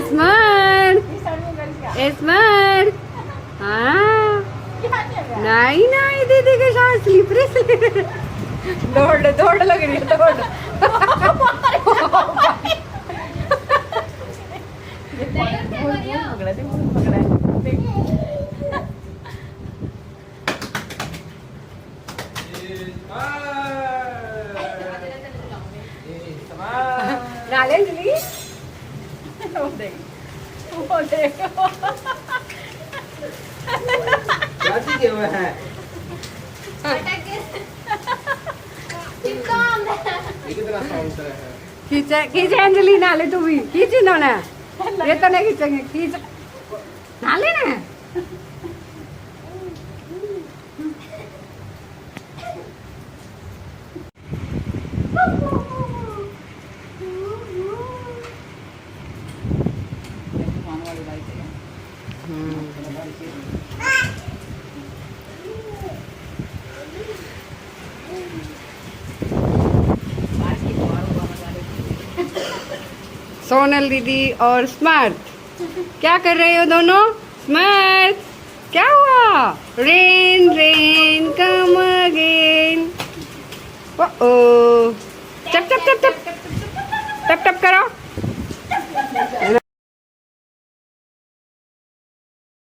Smart smart हाँ नहीं नहीं दीदी के साथ स्लीपरी दौड़ दौड़ लग रही है दौड़ नाले जली खींचे अंजलि नाले तू भी खींच इन्होंने ये तो नहीं खींचेंगे खींच नाले ना सोनल दीदी और स्मार्ट क्या कर रहे हो दोनों? स्मार्ट क्या हुआ? Rain rain come again. ओ